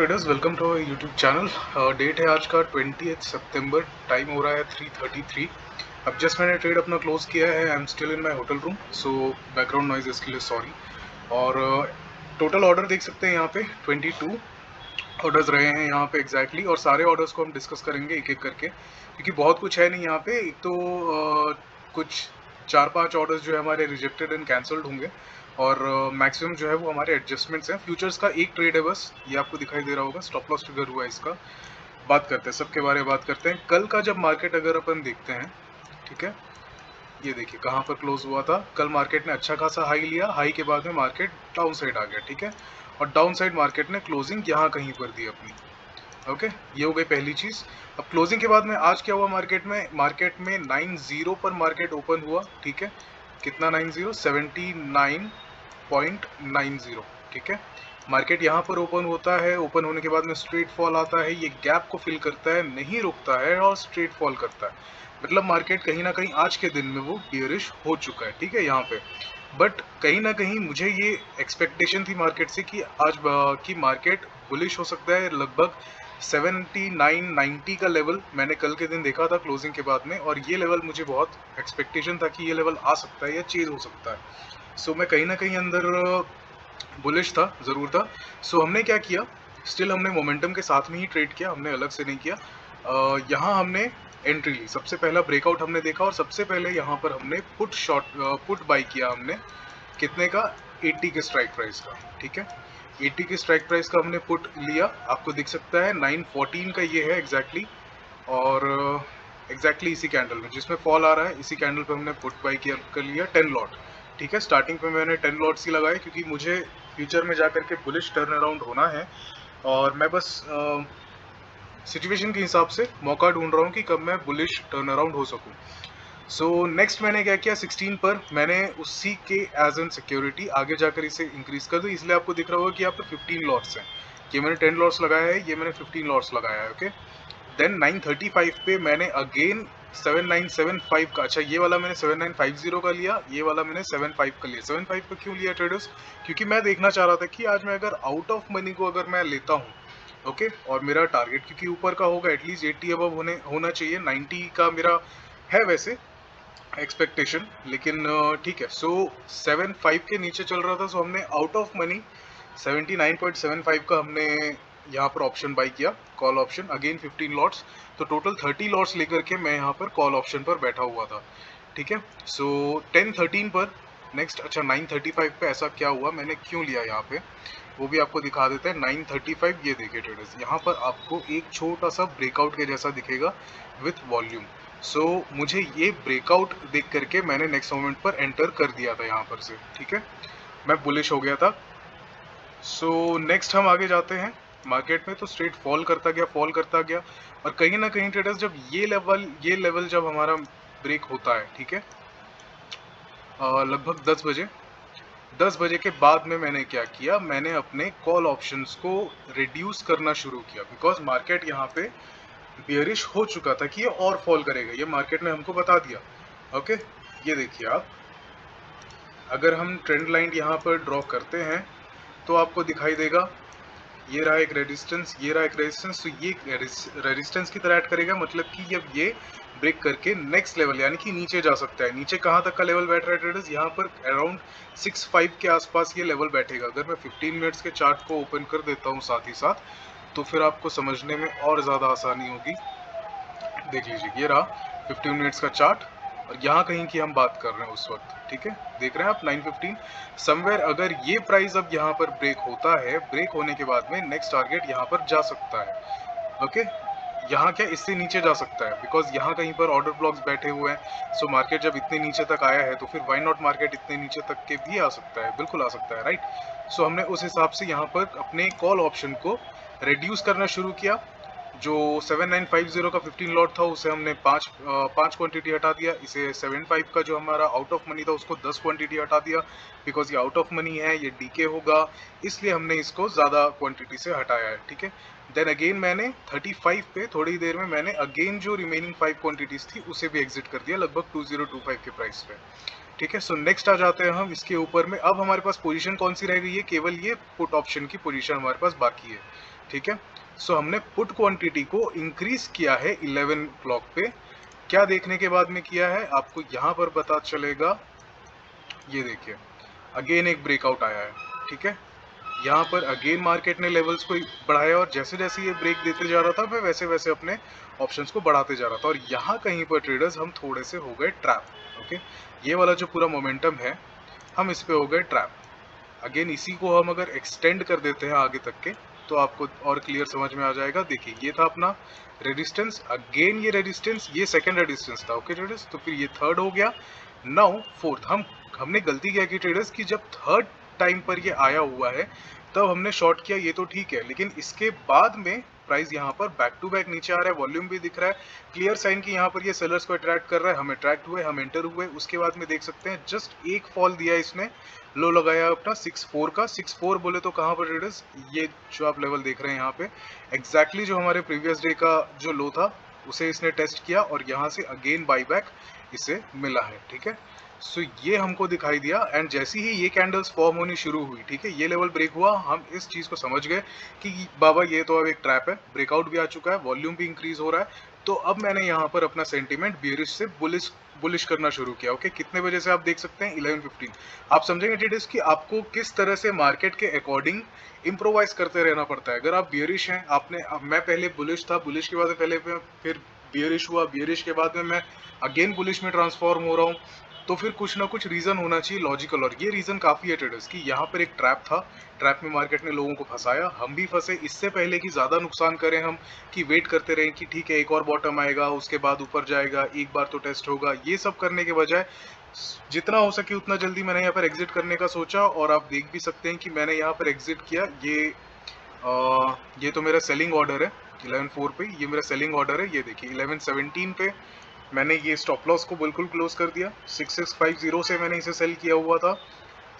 Traders, welcome to our YouTube channel. Date है आज का 20 सितंबर। टाइम हो रहा है 3:33। अब जस्ट मैंने ट्रेड अपना क्लोज किया है। I am still in my hotel room, so background noise इसके लिए सॉरी। और टोटल ऑर्डर देख सकते हैं यहाँ पे 22 ऑर्डर्स रहे हैं यहाँ पे एग्जैक्टली। और सारे ऑर्डर्स को हम डिस्कस करेंगे एक एक करके, क्योंकि बहुत कुछ है नहीं यहाँ पे। एक तो कुछ 4-5 ऑर्डर्स जो है हमारे रिजेक्टेड एंड कैंसल्ड होंगे, और मैक्सिमम जो है वो हमारे एडजस्टमेंट्स हैं। फ्यूचर्स का एक ट्रेड है बस, ये आपको दिखाई दे रहा होगा, स्टॉप लॉस ट्रिगर हुआ है इसका। बात करते हैं, सबके बारे में बात करते हैं। कल का जब मार्केट अगर अपन देखते हैं, ठीक है, ये देखिए कहाँ पर क्लोज हुआ था। कल मार्केट ने अच्छा खासा हाई लिया, हाई के बाद में मार्केट डाउन साइड आ गया, ठीक है। और डाउन साइड मार्केट ने क्लोजिंग यहाँ कहीं पर दी अपनी। ओके, ये हो गई पहली चीज। अब क्लोजिंग के बाद में आज क्या हुआ मार्केट में? मार्केट में 90 पर मार्केट ओपन हुआ, ठीक है। कितना 90? 79.90, ठीक है। मार्केट यहाँ पर ओपन होता है, ओपन होने के बाद में स्ट्रेट फॉल आता है, ये गैप को फिल करता है, नहीं रुकता है और स्ट्रेट फॉल करता है। मतलब मार्केट कहीं ना कहीं आज के दिन में वो बियरिश हो चुका है, ठीक है यहाँ पे। बट कहीं ना कहीं मुझे ये एक्सपेक्टेशन थी मार्केट से कि आज की मार्केट बुलिश हो सकता है। लगभग 79-90 का लेवल मैंने कल के दिन देखा था क्लोजिंग के बाद में, और ये लेवल मुझे बहुत एक्सपेक्टेशन था कि ये लेवल आ सकता है या चेंज हो सकता है। सो मैं कहीं ना कहीं अंदर बुलिश था, ज़रूर था। सो हमने क्या किया, स्टिल हमने मोमेंटम के साथ में ही ट्रेड किया, हमने अलग से नहीं किया। यहाँ हमने एंट्री ली, सबसे पहला ब्रेकआउट हमने देखा, और सबसे पहले यहाँ पर हमने पुट बाई किया हमने। कितने का? 80 के स्ट्राइक प्राइस का, ठीक है। 80 के स्ट्राइक प्राइस का हमने पुट लिया, आपको दिख सकता है 914 का ये है एग्जैक्टली। और एग्जैक्टली इसी कैंडल में जिसमें फॉल आ रहा है, इसी कैंडल पे हमने पुट बाई किया कर लिया 10 लॉट, ठीक है। स्टार्टिंग पे मैंने 10 लॉट्स ही लगाए, क्योंकि मुझे फ्यूचर में जाकर के बुलिश टर्न अराउंड होना है, और मैं बस सिचुएशन के हिसाब से मौका ढूंढ रहा हूँ कि कब मैं बुलिश टर्न अराउंड हो सकूँ। सो नेक्स्ट मैंने क्या किया, 16 पर मैंने उसी के एज एन सिक्योरिटी आगे जाकर इसे इंक्रीज कर दूँ। इसलिए आपको दिख रहा होगा कि यहाँ पर 15 लॉट्स हैं। ये मैंने 10 लॉट्स लगाया है, ये मैंने 15 लॉट्स लगाया है, ओके। देन 935 पे मैंने अगेन 7975 का, अच्छा ये वाला मैंने 7950 का लिया, ये वाला मैंने 75 का लिया। 75 का क्यों लिया ट्रेडर्स? क्योंकि मैं देखना चाह रहा था कि आज मैं अगर आउट ऑफ मनी को अगर मैं लेता हूँ, ओके, और मेरा टारगेट क्योंकि ऊपर का होगा, एटलीस्ट 80 अबव होना चाहिए। 90 का मेरा है वैसे एक्सपेक्टेशन, लेकिन ठीक है। सो 75 के नीचे चल रहा था, सो हमने आउट ऑफ मनी 79.75 का हमने यहाँ पर ऑप्शन बाई किया, कॉल ऑप्शन, अगेन 15 लॉट्स। तो टोटल 30 लॉट्स लेकर के मैं यहाँ पर कॉल ऑप्शन पर बैठा हुआ था, ठीक है। सो 10-13 पर नेक्स्ट, अच्छा 935 पे ऐसा क्या हुआ, मैंने क्यों लिया यहाँ पे, वो भी आपको दिखा देते हैं। 935, ये देखिए ट्रेडर्स, यहाँ पर आपको एक छोटा सा ब्रेकआउट के जैसा दिखेगा विथ वॉल्यूम। सो मुझे ये ब्रेकआउट देख करके मैंने नेक्स्ट मोमेंट पर एंटर कर दिया था यहाँ पर से, ठीक है। मैं बुलिश हो गया था। सो नेक्स्ट हम आगे जाते हैं मार्केट में, तो स्ट्रेट फॉल करता गया, फॉल करता गया, और कहीं ना कहीं ट्रेडर्स जब ये लेवल जब हमारा ब्रेक होता है, ठीक है, लगभग 10 बजे के बाद में मैंने क्या किया, मैंने अपने कॉल ऑप्शंस को रिड्यूस करना शुरू किया, बिकॉज मार्केट यहाँ पे बियरिश हो चुका था कि ये और फॉल करेगा, ये मार्केट ने हमको बता दिया, ओके। ये देखिए आप, अगर हम ट्रेंड लाइन यहाँ पर ड्रॉ करते हैं तो आपको दिखाई देगा, ये रहा एक रेजिस्टेंस, ये रहा एक रेजिस्टेंस। तो ये रेजिस्टेंस की तरह ऐड करेगा, मतलब कि जब ये ब्रेक करके नेक्स्ट लेवल यानी कि नीचे जा सकता है। नीचे कहाँ तक का लेवल बैठ रहा है ट्रेडर्स? यहाँ पर अराउंड 65 के आसपास ये लेवल बैठेगा। अगर मैं 15 मिनट्स के चार्ट को ओपन कर देता हूँ साथ ही साथ, तो फिर आपको समझने में और ज़्यादा आसानी होगी। देख लीजिए, ये रहा 15 मिनट्स का चार्ट, और यहाँ कहीं की हम बात कर रहे हैं उस वक्त, ठीक है। देख रहे हैं आप 915 समवेयर। अगर ये प्राइस अब यहाँ पर ब्रेक होता है, ब्रेक होने के बाद में नेक्स्ट टारगेट यहाँ पर जा सकता है, ओके। यहाँ क्या इससे नीचे जा सकता है, बिकॉज यहाँ कहीं पर ऑर्डर ब्लॉक्स बैठे हुए हैं। सो मार्केट जब इतने नीचे तक आया है, तो फिर वाई नॉट मार्केट इतने नीचे तक के भी आ सकता है, बिल्कुल आ सकता है, राइट। सो हमने उस हिसाब से यहाँ पर अपने कॉल ऑप्शन को रिड्यूस करना शुरू किया। जो 7950 का 15 लॉट था, उसे हमने पाँच क्वांटिटी हटा दिया। इसे 75 का जो हमारा आउट ऑफ मनी था, उसको 10 क्वांटिटी हटा दिया, बिकॉज ये आउट ऑफ मनी है, ये डीके होगा, इसलिए हमने इसको ज़्यादा क्वांटिटी से हटाया है, ठीक है। देन अगेन मैंने 35 पे थोड़ी देर में मैंने अगेन जो रिमेनिंग 5 क्वांटिटीज थी उसे भी एग्जिट कर दिया, लगभग 2025 के प्राइस पे, ठीक है। सो नेक्स्ट आ जाते हैं हम इसके ऊपर में। अब हमारे पास पोजीशन कौन सी रह गई है? केवल ये पुट ऑप्शन की पोजीशन हमारे पास बाकी है, ठीक है। सो हमने पुट क्वांटिटी को इंक्रीज किया है 11 क्लॉक पे। क्या देखने के बाद में किया है आपको यहाँ पर पता चलेगा, ये देखिए अगेन एक ब्रेकआउट आया है, ठीक है। यहाँ पर अगेन मार्केट ने लेवल्स को बढ़ाया और जैसे जैसे ये ब्रेक देते जा रहा था मैं वैसे वैसे अपने ऑप्शंस को बढ़ाते जा रहा था, और यहाँ कहीं पर ट्रेडर्स हम थोड़े से हो गए ट्रैप। ओके, ये वाला जो पूरा मोमेंटम है हम इस पे हो गए ट्रैप। अगेन इसी को हम अगर एक्सटेंड कर देते हैं आगे तक के तो आपको और क्लियर समझ में आ जाएगा। देखिए ये था अपना रेजिस्टेंस, अगेन ये रेजिस्टेंस, ये सेकंड रेजिस्टेंस था। ओके ट्रेडर्स, तो फिर ये थर्ड हो गया, नाउ फोर्थ। हमने गलती क्या की ट्रेडर्स की, जब थर्ड टाइम पर ये आया हुआ है तब हमने शॉर्ट किया, ये तो ठीक है, लेकिन इसके बाद में प्राइस यहाँ पर बैक टू बैक नीचे आ रहा है, वॉल्यूम भी दिख रहा है, क्लियर साइन कि यहाँ पर ये सेलर्स को अट्रैक्ट कर रहा है। हम अट्रैक्ट हुए, हम एंटर हुए, उसके बाद में देख सकते हैं जस्ट एक फॉल दिया इसने, लो लगाया अपना 6.4 का। 6.4 बोले तो कहाँ पर ट्रेडर्स, ये जो आप लेवल देख रहे हैं यहाँ पे एग्जैक्टली जो हमारे प्रीवियस डे का जो लो था उसे इसने टेस्ट किया और यहाँ से अगेन बाईबैक इसे मिला है, ठीक है। सो ये हमको दिखाई दिया एंड जैसी ही ये कैंडल्स फॉर्म होनी शुरू हुई, ठीक है, ये लेवल ब्रेक हुआ, हम इस चीज को समझ गए कि बाबा ये तो अब एक ट्रैप है, ब्रेकआउट भी आ चुका है, वॉल्यूम भी इंक्रीज हो रहा है। तो अब मैंने यहाँ पर अपना सेंटीमेंट बियरिश से बुलिश करना शुरू किया। ओके, कितने बजे से आप देख सकते हैं 11:15। आप समझेंगे ट्रेडर्स कि आपको किस तरह से मार्केट के अकॉर्डिंग इम्प्रोवाइज करते रहना पड़ता है। अगर आप बियरिश हैं, मैं पहले बुलिश था, बुलिश के बाद पहले फिर बियरिश हुआ, बियरिश के बाद में मैं अगेन बुलिश में ट्रांसफॉर्म हो रहा हूँ, तो फिर कुछ ना कुछ रीजन होना चाहिए लॉजिकल, और ये रीजन काफी है ट्रेडर्स कि यहाँ पर एक ट्रैप था, ट्रैप में मार्केट ने लोगों को फंसाया, हम भी फंसे। इससे पहले कि ज्यादा नुकसान करें हम, कि वेट करते रहें कि ठीक है एक और बॉटम आएगा उसके बाद ऊपर जाएगा, एक बार तो टेस्ट होगा, ये सब करने के बजाय जितना हो सके उतना जल्दी मैंने यहाँ पर एग्जिट करने का सोचा। और आप देख भी सकते हैं कि मैंने यहाँ पर एग्जिट किया। ये तो मेरा सेलिंग ऑर्डर है 11.4 पे, ये मेरा सेलिंग ऑर्डर है। ये देखिए 11.17 पे मैंने ये स्टॉप लॉस को बिल्कुल क्लोज कर दिया। 6650 से मैंने इसे सेल किया हुआ था।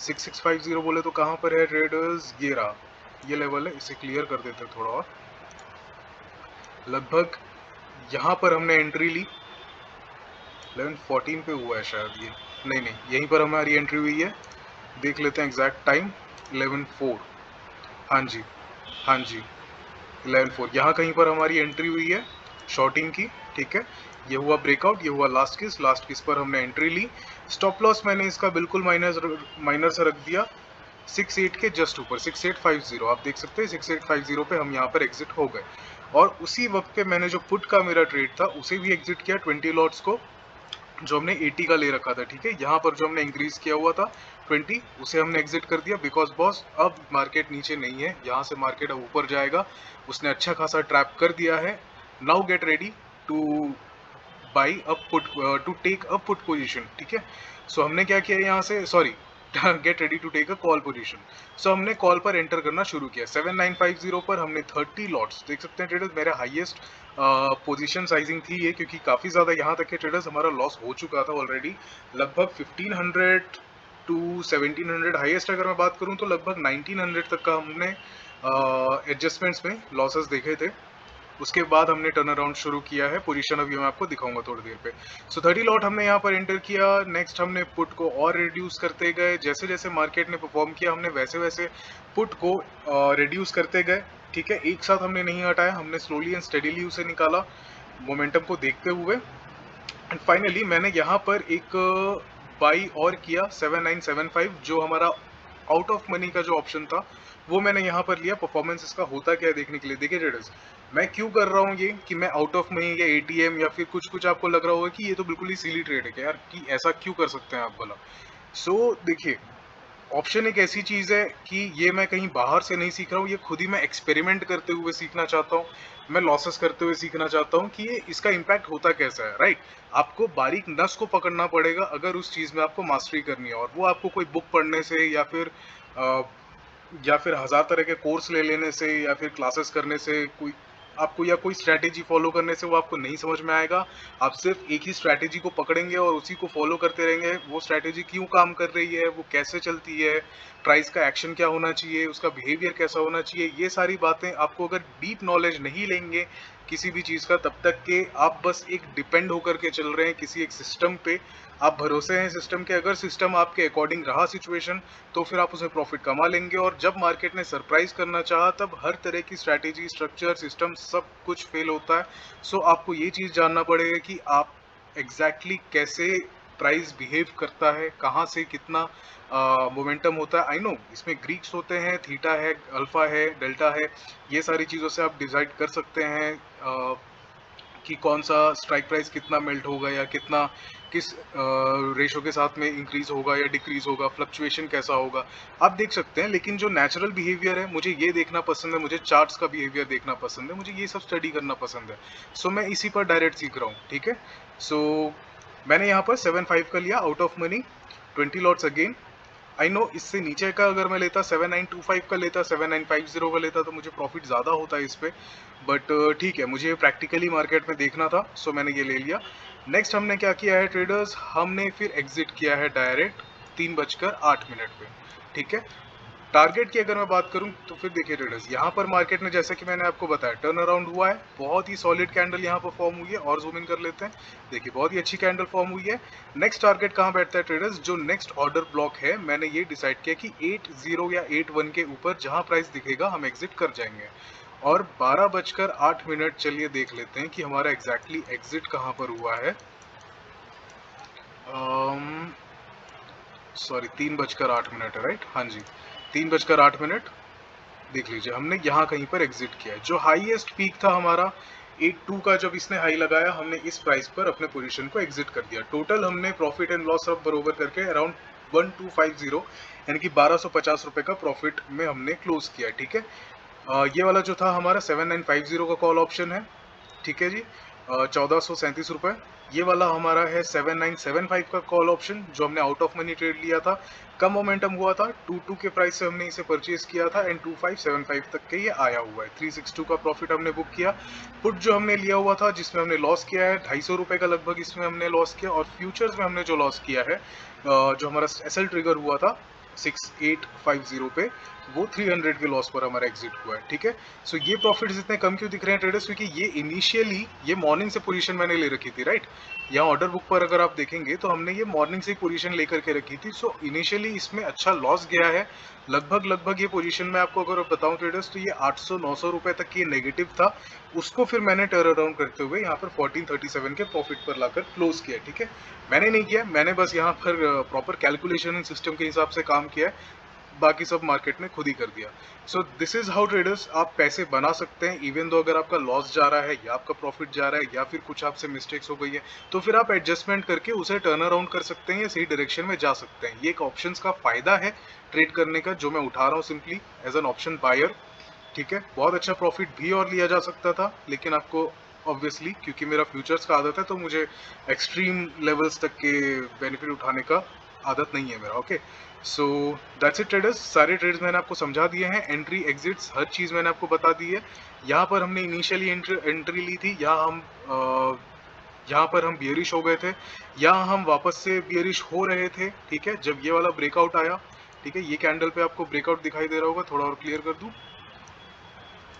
6650 बोले तो कहाँ पर है ट्रेडर्स, ये रहा, ये लेवल है, इसे क्लियर कर देते हैं थोड़ा और। लगभग यहाँ पर हमने एंट्री ली, 11:14 पे हुआ है शायद ये, नहीं यहीं पर हमारी एंट्री हुई है। देख लेते हैं एग्जैक्ट टाइम, 11:04, हाँ जी हाँ जी 11:04, यहाँ कहीं पर हमारी एंट्री हुई है शॉर्टिंग की, ठीक है। ये हुआ ब्रेकआउट, ये हुआ लास्ट किस पर हमने एंट्री ली। स्टॉप लॉस मैंने इसका बिल्कुल माइनर से रख दिया 68 के जस्ट ऊपर, 6850, आप देख सकते हैं 6850 पे हम यहाँ पर एग्जिट हो गए। और उसी वक्त पे मैंने जो पुट का मेरा ट्रेड था उसे भी एग्जिट किया, 20 लॉट्स को, जो हमने 80 का ले रखा था, ठीक है। यहाँ पर जो हमने इंक्रीज किया हुआ था 20, उसे हमने एग्जिट कर दिया, बिकॉज बॉस अब मार्केट नीचे नहीं है, यहाँ से मार्केट अब ऊपर जाएगा, उसने अच्छा खासा ट्रैप कर दिया है। Now get ready to buy up put, to take a put position, ठीक है। सो हमने क्या किया यहाँ से, sorry get ready to take a call position. So हमने कॉल पर एंटर करना शुरू किया 7950 पर, हमने 30 लॉट्स, देख सकते हैं ट्रेडर्स मेरा हाईएस्ट पोजीशन साइजिंग थी ये, क्योंकि काफी ज्यादा यहाँ तक के ट्रेडर्स हमारा लॉस हो चुका था ऑलरेडी। लगभग 1500 टू 1700, हाईएस्ट अगर मैं बात करूँ तो लगभग 1900 तक का हमने एडजस्टमेंट्स में लॉसेस देखे थे। उसके बाद हमने टर्न अराउंड शुरू किया है, पोजीशन अभी मैं आपको दिखाऊंगा थोड़ी देर पे। सो 30 लॉट हमने यहाँ पर एंटर किया। नेक्स्ट हमने पुट को और रिड्यूस करते गए, जैसे जैसे मार्केट ने परफॉर्म किया हमने वैसे वैसे पुट को रिड्यूस करते गए, ठीक है। एक साथ हमने नहीं हटाया, हमने स्लोली एंड स्टेडीली उसे निकाला मोमेंटम को देखते हुए। एंड फाइनली मैंने यहाँ पर एक बाई और किया 7975, जो हमारा आउट ऑफ मनी का जो ऑप्शन था वो मैंने यहाँ पर लिया। परफॉर्मेंस इसका होता क्या है देखने के लिए। देखिए ट्रेडर्स, मैं क्यों कर रहा हूँ ये कि मैं आउट ऑफ मनी या एटीएम या फिर कुछ आपको लग रहा होगा कि ये तो बिल्कुल ही सीली ट्रेड है, क्या यार कि ऐसा क्यों कर सकते हैं आप भला। सो देखिए, ऑप्शन एक ऐसी चीज है कि ये मैं कहीं बाहर से नहीं सीख रहा हूँ, ये खुद ही मैं एक्सपेरिमेंट करते हुए सीखना चाहता हूँ, मैं लॉसेस करते हुए सीखना चाहता हूँ कि ये इसका इम्पैक्ट होता कैसा है, राइट। आपको बारीक नस को पकड़ना पड़ेगा अगर उस चीज में आपको मास्टरी करनी है, और वो आपको कोई बुक पढ़ने से या फिर 1000 तरह के कोर्स ले लेने से या फिर क्लासेस करने से कोई आपको या कोई स्ट्रैटेजी फॉलो करने से वो आपको नहीं समझ में आएगा। आप सिर्फ एक ही स्ट्रैटेजी को पकड़ेंगे और उसी को फॉलो करते रहेंगे। वो स्ट्रैटेजी क्यों काम कर रही है, वो कैसे चलती है, प्राइस का एक्शन क्या होना चाहिए, उसका बिहेवियर कैसा होना चाहिए, ये सारी बातें आपको अगर डीप नॉलेज नहीं लेंगे किसी भी चीज़ का, तब तक के आप बस एक डिपेंड होकर के चल रहे हैं किसी एक सिस्टम पे। आप भरोसे हैं सिस्टम के, अगर सिस्टम आपके अकॉर्डिंग रहा सिचुएशन, तो फिर आप उसमें प्रॉफिट कमा लेंगे। और जब मार्केट ने सरप्राइज करना चाहा, तब हर तरह की स्ट्रैटेजी, स्ट्रक्चर, सिस्टम सब कुछ फेल होता है। सो आपको ये चीज़ जानना पड़ेगा कि आप एग्जैक्टली कैसे प्राइस बिहेव करता है, कहाँ से कितना मोमेंटम होता है। आई नो इसमें ग्रीक्स होते हैं, थीटा है, अल्फा है, डेल्टा है, ये सारी चीज़ों से आप डिसाइड कर सकते हैं कि कौन सा स्ट्राइक प्राइस कितना मेल्ट होगा या कितना किस रेशो के साथ में इंक्रीज होगा या डिक्रीज होगा, फ्लक्चुएशन कैसा होगा, आप देख सकते हैं। लेकिन जो नेचुरल बिहेवियर है, मुझे ये देखना पसंद है, मुझे चार्ट्स का बिहेवियर देखना पसंद है, मुझे ये सब स्टडी करना पसंद है। सो मैं इसी पर डायरेक्ट सीख रहा हूँ, ठीक है। सो मैंने यहाँ पर 7.5 का लिया out of money, 20 lots again. I know इससे नीचे का अगर मैं लेता, 7.925 का लेता, 7.950 का लेता, तो मुझे प्रॉफिट ज़्यादा होता है इस पे। बट ठीक है, मुझे प्रैक्टिकली मार्केट में देखना था, सो मैंने ये ले लिया। नेक्स्ट हमने क्या किया है ट्रेडर्स, हमने फिर एग्जिट किया है डायरेक्ट 3:08 पे, ठीक है। टारगेट की अगर मैं बात करूं तो फिर देखिए ट्रेडर्स, यहाँ पर मार्केट में जैसे कि मैंने आपको बताया टर्न अराउंड हुआ है, बहुत ही सॉलिड कैंडल यहाँ पर फॉर्म हुई है। और जूम इन कर लेते हैं, देखिए बहुत ही अच्छी कैंडल फॉर्म हुई है। नेक्स्ट टारगेट कहाँ बैठता है ट्रेडर्स, जो नेक्स्ट ऑर्डर ब्लॉक है, मैंने ये डिसाइड किया कि 80 या 81 के ऊपर जहाँ प्राइस दिखेगा हम एग्जिट कर जाएंगे। और 12:08 चलिए देख लेते हैं कि हमारा एग्जैक्टली एग्जिट कहाँ पर हुआ है। सॉरी 3:08 है, राइट, हाँ जी 3:08 देख लीजिए, हमने यहाँ कहीं पर एग्जिट किया है। जो हाईएस्ट पीक था हमारा 82 का, जब इसने हाई लगाया, हमने इस प्राइस पर अपने पोजीशन को एग्जिट कर दिया। टोटल हमने प्रॉफिट एंड लॉस सब बरोबर करके अराउंड 1250 यानी कि 1250 रुपए का प्रॉफिट में हमने क्लोज किया, ठीक है। ये वाला जो था हमारा 7950 का कॉल ऑप्शन है, ठीक है जी, 1437 रुपये। ये वाला हमारा है 7975 का कॉल ऑप्शन, जो हमने आउट ऑफ मनी ट्रेड लिया था, कम मोमेंटम हुआ था, 22 के प्राइस से हमने इसे परचेज किया था एंड 2575 तक के ये आया हुआ है। 362 का प्रॉफिट हमने बुक किया। पुट जो हमने लिया हुआ था, जिसमें हमने लॉस किया है 250 रुपये का लगभग, इसमें हमने लॉस किया। और फ्यूचर्स में हमने जो लॉस किया है, जो हमारा एसएल ट्रिगर हुआ था 6850 पे, वो 300 के लॉस पर हमारा एग्जिट हुआ है, ठीक है। सो ये प्रॉफिट्स इतने कम क्यों दिख रहे हैं ट्रेडर्स, क्योंकि ये इनिशियली ये मॉर्निंग से पोजीशन मैंने ले रखी थी, राइट। यहाँ ऑर्डर बुक पर अगर आप देखेंगे तो हमने ये मॉर्निंग से पोजीशन लेकर के रखी थी। सो इनिशियली इसमें अच्छा लॉस गया है, लगभग ये पोजीशन में आपको अगर बताऊं ट्रेडर्स, तो ये 800-900 रुपए तक ये नेगेटिव था। उसको फिर मैंने टर्न अराउंड करते हुए यहाँ पर 1437 के प्रॉफिट पर लाकर क्लोज किया, ठीक है। मैंने नहीं किया, मैंने बस यहाँ पर प्रॉपर कैलकुलेशन सिस्टम के हिसाब से काम किया है, बाकी सब मार्केट ने खुद ही कर दिया। So this is how traders आप पैसे बना सकते हैं, इवन दो अगर आपका लॉस जा रहा है या आपका प्रॉफिट जा रहा है या फिर कुछ आपसे मिस्टेक्स हो गई है, तो फिर आप एडजस्टमेंट करके उसे टर्न अराउंड कर सकते हैं या सही डायरेक्शन में जा सकते हैं। ये एक ऑप्शंस का फायदा है ट्रेड करने का, जो मैं उठा रहा हूँ simply as an option buyer, ठीक है। बहुत अच्छा प्रॉफिट भी और लिया जा सकता था, लेकिन आपको ऑब्वियसली क्योंकि मेरा फ्यूचर्स का आदत है, तो मुझे एक्सट्रीम लेवल्स तक के बेनिफिट उठाने का आदत नहीं है मेरा, okay. So that's it traders, सारे ट्रेड्स मैंने आपको समझा दिए हैं, एंट्री एग्जिट्स हर चीज़ मैंने आपको बता दी है। यहाँ पर हमने इनिशियली एंट्री ली थी, यहाँ पर हम बियरिश हो गए थे, यहाँ हम वापस से बियरिश हो रहे थे, ठीक है। जब ये वाला ब्रेकआउट आया, ठीक है, ये कैंडल पे आपको ब्रेकआउट दिखाई दे रहा होगा, थोड़ा और क्लियर कर दूं,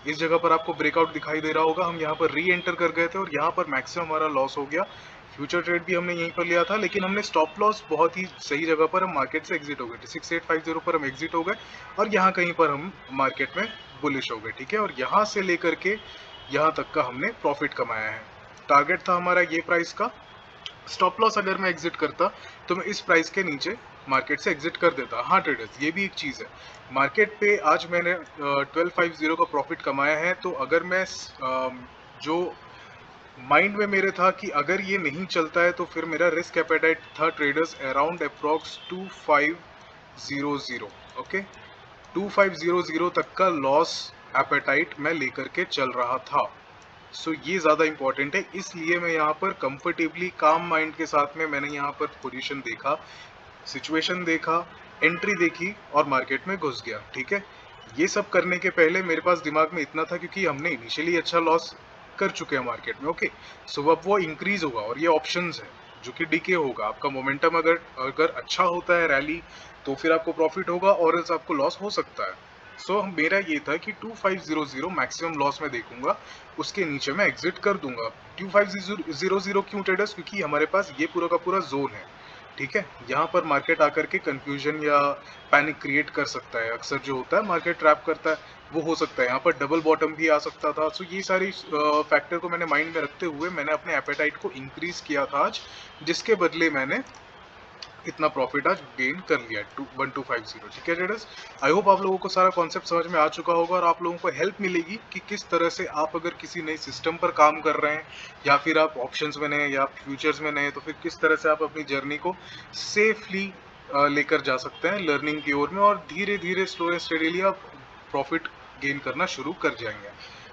इस जगह पर आपको ब्रेकआउट दिखाई दे रहा होगा, हम यहाँ पर री एंटर कर गए थे और यहाँ पर मैक्सिमम हमारा लॉस हो गया। फ्यूचर ट्रेड भी हमने यहीं पर लिया था, लेकिन हमने स्टॉप लॉस बहुत ही सही जगह पर हम मार्केट से एग्जिट हो गए थे, 6850 पर हम एग्जिट हो गए और यहाँ कहीं पर हम मार्केट में बुलिश हो गए, ठीक है। और यहाँ से लेकर के यहाँ तक का हमने प्रॉफिट कमाया है। टारगेट था हमारा ये प्राइस का, स्टॉप लॉस अगर मैं एग्जिट करता तो मैं इस प्राइस के नीचे मार्केट से एग्जिट कर देता। हाँ ट्रेडर्स, ये भी एक चीज़ है, मार्केट पे आज मैंने 1250 का प्रॉफिट कमाया है, तो अगर मैं जो माइंड में मेरे था कि अगर ये नहीं चलता है, तो फिर मेरा रिस्क एपेटाइट था ट्रेडर्स अराउंड अप्रॉक्स 2500, ओके, 2500 तक का लॉस एपेटाइट मैं लेकर के चल रहा था। सो ये ज़्यादा इंपॉर्टेंट है, इसलिए मैं यहाँ पर कंफर्टेबली काम माइंड के साथ में मैंने यहाँ पर पोजीशन देखा, सिचुएशन देखा, एंट्री देखी और मार्केट में घुस गया, ठीक है। ये सब करने के पहले मेरे पास दिमाग में इतना था, क्योंकि हमने इनिशियली अच्छा लॉस कर चुके हैं मार्केट में, ओके। सो अब वो इंक्रीज होगा और ये ऑप्शंस है जो कि डीके होगा। आपका मोमेंटम अगर अगर अच्छा होता है रैली, तो फिर आपको प्रॉफिट होगा और else आपको लॉस हो सकता है। सो मेरा ये था कि 2500 मैक्सिमम लॉस में देखूंगा, उसके नीचे मैं एग्जिट कर दूंगा। 2500 क्यों ट्रेडर्स? क्योंकि हमारे पास ये पूरा का पूरा जोन है, ठीक है। यहाँ पर मार्केट आकर के कंफ्यूजन या पैनिक क्रिएट कर सकता है। अक्सर जो होता है मार्केट ट्रैप करता है, वो हो सकता है। यहाँ पर डबल बॉटम भी आ सकता था। सो ये सारी फैक्टर को मैंने माइंड में रखते हुए मैंने अपने एपेटाइट को इंक्रीज किया था आज, जिसके बदले मैंने इतना प्रॉफिट आज गेन कर लिया 1250। ठीक है ट्रेडर्स, आई होप आप लोगों को सारा कॉन्सेप्ट समझ में आ चुका होगा और आप लोगों को हेल्प मिलेगी कि किस तरह से आप अगर किसी नए सिस्टम पर काम कर रहे हैं, या फिर आप ऑप्शंस में नए या फ्यूचर्स में नए, तो फिर किस तरह से आप अपनी जर्नी को सेफली लेकर जा सकते हैं लर्निंग की ओर में, और धीरे धीरे स्लो एंड स्टेडीली आप प्रॉफिट गेन करना शुरू कर जाएंगे।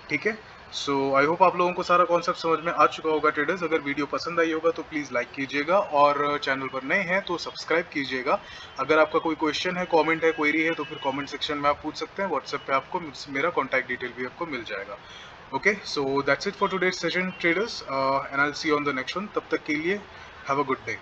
ठीक है, सो आई होप आप लोगों को सारा कॉन्सेप्ट समझ में आ चुका होगा ट्रेडर्स। अगर वीडियो पसंद आई होगा तो प्लीज़ लाइक कीजिएगा, और चैनल पर नए हैं तो सब्सक्राइब कीजिएगा। अगर आपका कोई क्वेश्चन है, कमेंट है, क्वेरी है, तो फिर कमेंट सेक्शन में आप पूछ सकते हैं। व्हाट्सएप पे आपको मेरा कॉन्टैक्ट डिटेल भी आपको मिल जाएगा। Okay, so that's it for today's session traders, and I will see you on the next one. तब तक के लिए हैव अ गुड डे।